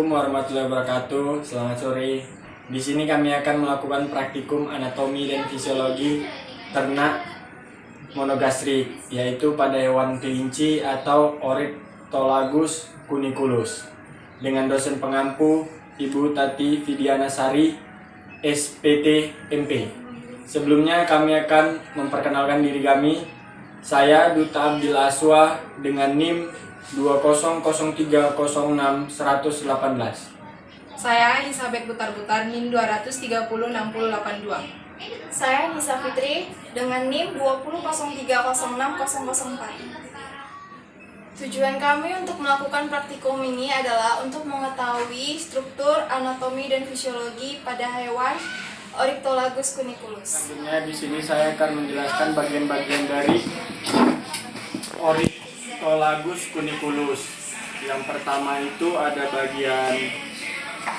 Assalamualaikum warahmatullahi wabarakatuh. Selamat sore. Di sini kami akan melakukan praktikum anatomi dan fisiologi ternak monogastrik, yaitu pada hewan kelinci atau Oryctolagus cuniculus, dengan dosen pengampu Ibu Tati Vidianasari, SPT MP. Sebelumnya kami akan memperkenalkan diri kami. Saya Duta Abdil Aswa dengan NIM 200306-118. Saya Elizabeth Butar-Butar NIM 2306082. Saya Nisa Fitri dengan NIM 200606004. Tujuan kami untuk melakukan praktikum ini adalah untuk mengetahui struktur, anatomi, dan fisiologi pada hewan Oryctolagus cuniculus. Selanjutnya di sini saya akan menjelaskan bagian-bagian dari Oryctolagus cuniculus. Yang pertama itu ada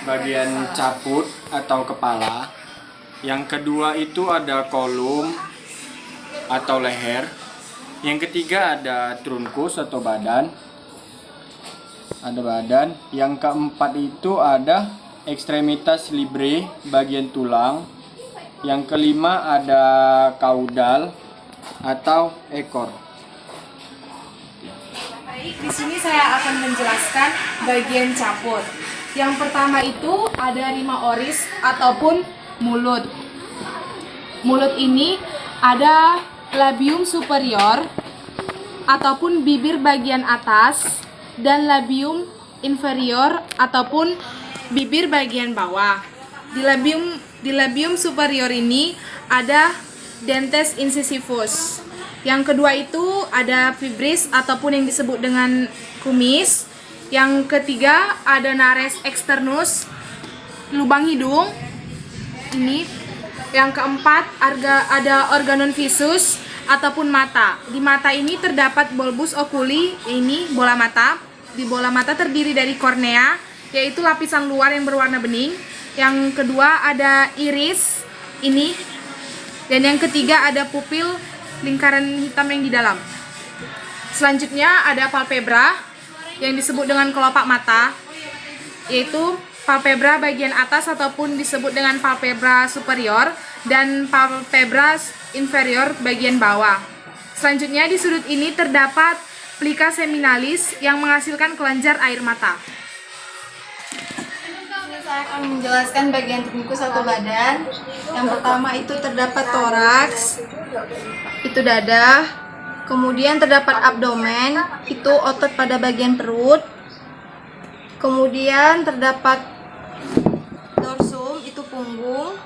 bagian caput atau kepala. Yang kedua itu ada kolum atau leher. Yang ketiga ada trunkus atau badan. Yang keempat itu ada ekstremitas libre, bagian tulang. Yang kelima ada caudal atau ekor. Baik, di sini saya akan menjelaskan bagian caput. Yang pertama itu ada rima oris ataupun mulut. Mulut ini ada labium superior ataupun bibir bagian atas dan labium inferior ataupun bibir bagian bawah. Di labium superior ini ada dentes incisivus. Yang kedua itu ada fibris ataupun yang disebut dengan kumis. Yang ketiga ada nares externus, lubang hidung. Ini. Yang keempat ada organon visus ataupun mata. Di mata ini terdapat bulbus oculi, ini bola mata. Di bola mata terdiri dari kornea, yaitu lapisan luar yang berwarna bening. Yang kedua ada iris, ini. Dan yang ketiga ada pupil, lingkaran hitam yang di dalam. Selanjutnya ada palpebra yang disebut dengan kelopak mata, yaitu palpebra bagian atas ataupun disebut dengan palpebra superior dan palpebra inferior bagian bawah. Selanjutnya di sudut ini terdapat plica seminalis yang menghasilkan kelenjar air mata. Saya akan menjelaskan bagian trunkus atau badan. Yang pertama itu terdapat toraks, itu dada. Kemudian terdapat abdomen, itu otot pada bagian perut. Kemudian terdapat dorsum, itu punggung.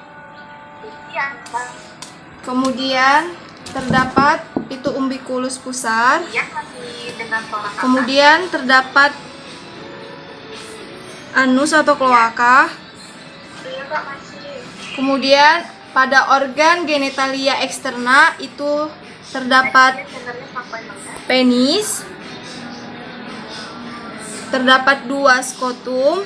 Kemudian terdapat itu umbikulus pusar. Kemudian terdapat anus atau kloaka. Kemudian pada organ genitalia eksterna itu terdapat penis. Terdapat 2 skotum.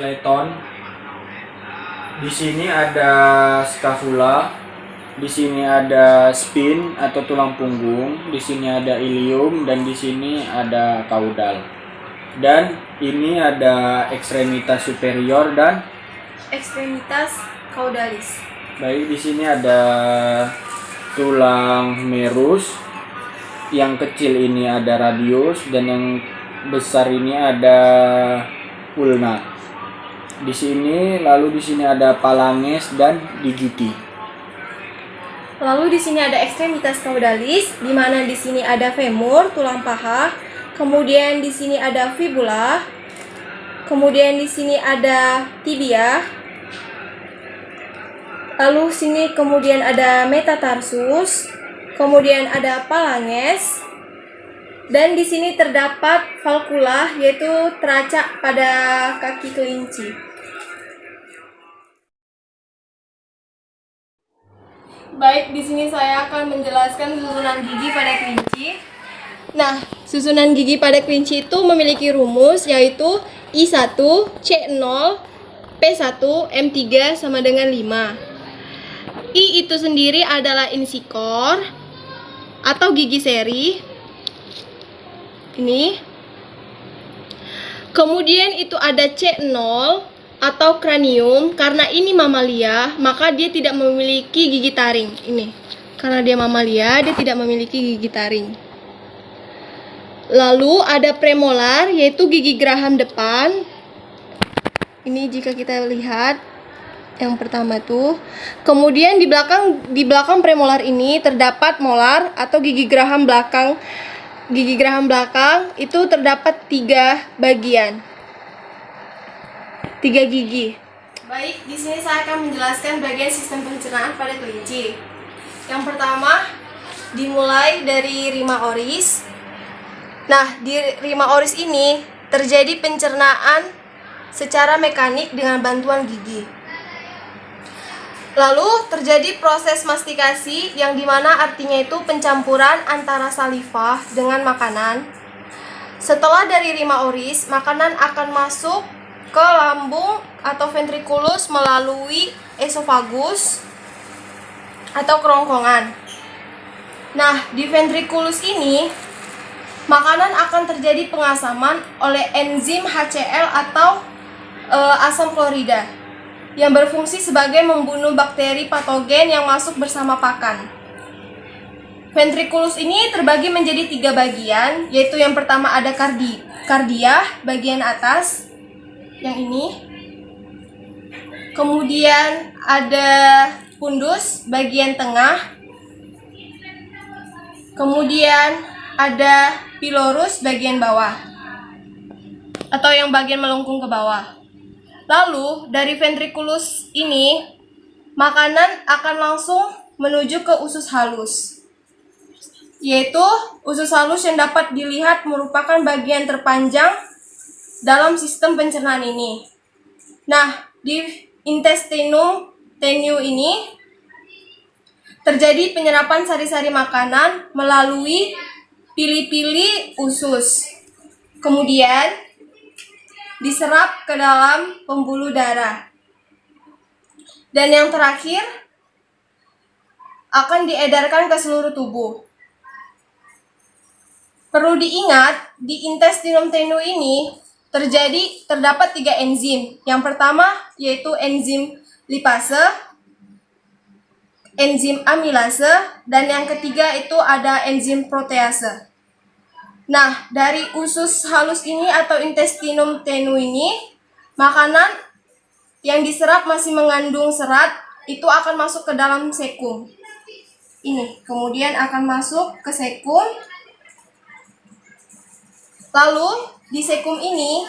skeleton. Di sini ada scapula. Di sini ada spine atau tulang punggung. Di sini ada ilium dan di sini ada caudal. Dan ini ada ekstremitas superior dan Ekstremitas caudalis. baik, di sini ada tulang merus. Yang kecil ini ada radius dan yang besar ini ada ulna. Di sini lalu di sini ada phalanges dan digiti. Lalu di sini ada ekstremitas caudalis, di mana di sini ada femur, tulang paha. Kemudian di sini ada fibula. Kemudian di sini ada tibia. Lalu sini kemudian ada metatarsus. Kemudian ada phalanges. Dan di sini terdapat valvula, yaitu teracak pada kaki kelinci. Baik, di sini saya akan menjelaskan susunan gigi pada kelinci. Nah, susunan gigi pada kelinci itu memiliki rumus, yaitu I1, C0, P1, M3 sama dengan 5. I itu sendiri adalah insikor atau gigi seri. Ini. Kemudian itu ada C0 atau kranium. Karena ini mamalia, maka dia tidak memiliki gigi taring. Ini. Karena dia mamalia, dia tidak memiliki gigi taring. Lalu ada premolar, yaitu gigi geraham depan. Ini jika kita lihat yang pertama tuh. Kemudian di belakang premolar ini terdapat molar atau gigi geraham belakang. Gigi geraham belakang itu terdapat 3 bagian. 3 gigi. Baik, di sini saya akan menjelaskan bagian sistem pencernaan pada kelinci. Yang pertama, dimulai dari rima oris. Nah, di rima oris ini terjadi pencernaan secara mekanik dengan bantuan gigi. Lalu terjadi proses mastikasi yang dimana artinya itu pencampuran antara saliva dengan makanan. Setelah dari rima oris, makanan akan masuk ke lambung atau ventriculus melalui esofagus atau kerongkongan. Nah, di ventriculus ini makanan akan terjadi pengasaman oleh enzim HCl atau asam klorida yang berfungsi sebagai membunuh bakteri patogen yang masuk bersama pakan. Ventriculus ini terbagi menjadi 3 bagian, yaitu yang pertama ada kardia bagian atas, yang ini. Kemudian ada fundus bagian tengah. Kemudian ada pilorus bagian bawah, atau yang bagian melengkung ke bawah. Lalu dari ventriculus ini makanan akan langsung menuju ke usus halus, yaitu usus halus yang dapat dilihat merupakan bagian terpanjang dalam sistem pencernaan ini. Nah, di intestinum tenue ini terjadi penyerapan sari-sari makanan melalui pili-pili usus. Kemudian diserap ke dalam pembuluh darah. Dan yang terakhir akan diedarkan ke seluruh tubuh. Perlu diingat, di intestinum tenue ini terdapat 3 enzim. Yang pertama yaitu enzim lipase, enzim amilase, dan yang ketiga itu ada enzim protease. Nah, dari usus halus ini atau intestinum tenue ini, makanan yang diserap masih mengandung serat, itu akan masuk ke dalam sekum. Ini, kemudian akan masuk ke sekum. Lalu, di sekum ini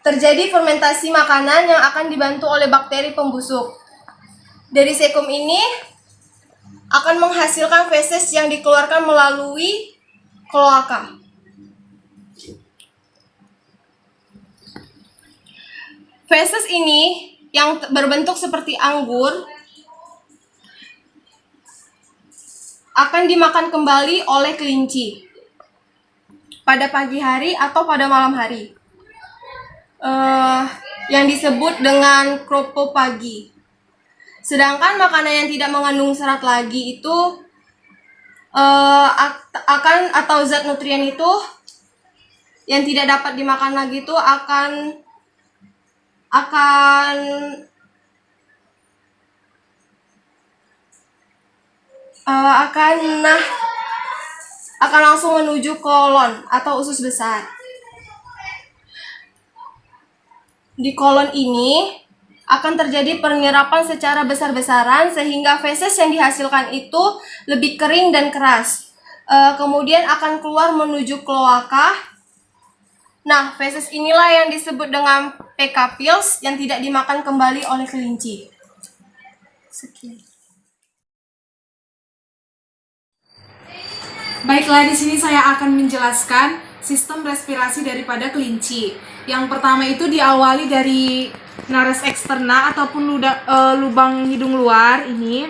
terjadi fermentasi makanan yang akan dibantu oleh bakteri pembusuk. Dari sekum ini akan menghasilkan feses yang dikeluarkan melalui kloaka. Feses ini yang berbentuk seperti anggur akan dimakan kembali oleh kelinci pada pagi hari atau pada malam hari. yang disebut dengan cropophagy. Sedangkan makanan yang tidak mengandung serat lagi itu atau zat nutrien itu yang tidak dapat dimakan lagi itu akan langsung menuju kolon atau usus besar. Di kolon ini akan terjadi penyerapan secara besar-besaran sehingga feses yang dihasilkan itu lebih kering dan keras. Kemudian akan keluar menuju kloaka. Nah, feses inilah yang disebut dengan PK pills yang tidak dimakan kembali oleh kelinci. Sekian. Baiklah, di sini saya akan menjelaskan sistem respirasi daripada kelinci. Yang pertama itu diawali dari nares eksterna ataupun lubang hidung luar ini.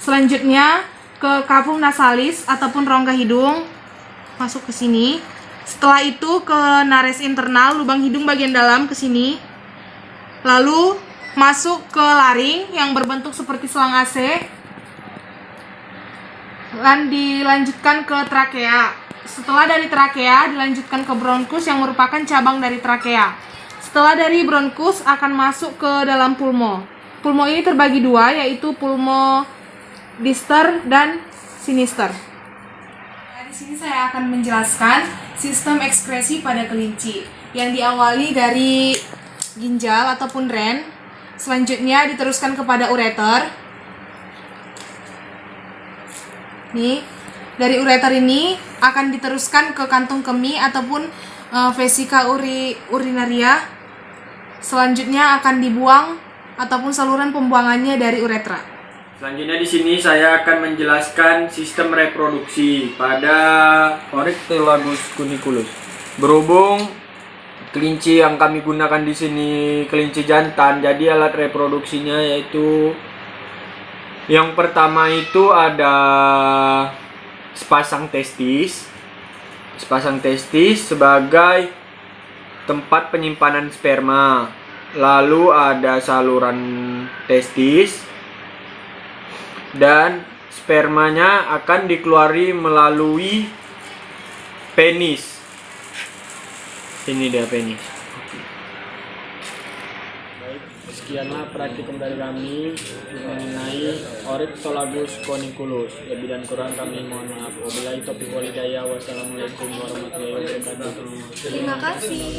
Selanjutnya ke cavum nasalis ataupun rongga hidung, masuk ke sini. Setelah itu ke nares internal, lubang hidung bagian dalam ke sini. Lalu masuk ke laring yang berbentuk seperti selang AC. Dan dilanjutkan ke trakea. Setelah dari trakea dilanjutkan ke bronkus yang merupakan cabang dari trakea. Setelah dari bronkus akan masuk ke dalam pulmo. Pulmo ini terbagi dua, yaitu pulmo dister dan sinister. Di sini saya akan menjelaskan sistem ekskresi pada kelinci yang diawali dari ginjal ataupun ren. Selanjutnya diteruskan kepada ureter. Nih, dari ureter ini akan diteruskan ke kantung kemih ataupun vesika urinaria. Selanjutnya akan dibuang ataupun saluran pembuangannya dari uretra. Selanjutnya di sini saya akan menjelaskan sistem reproduksi pada Oryctolagus cuniculus. Berhubung kelinci yang kami gunakan di sini kelinci jantan, jadi alat reproduksinya yaitu yang pertama itu ada sepasang testis. Sepasang testis sebagai tempat penyimpanan sperma. Lalu ada saluran testis dan spermanya akan dikeluari melalui penis. Ini dia penis. Baik, sekianlah praktikum dari kami mengenai Oryctolagus cuniculus. Lebih dan kurang kami mohon maaf. Wabillahi taufiq wal hidayah. Wassalamualaikum warahmatullahi wabarakatuh. Terima kasih.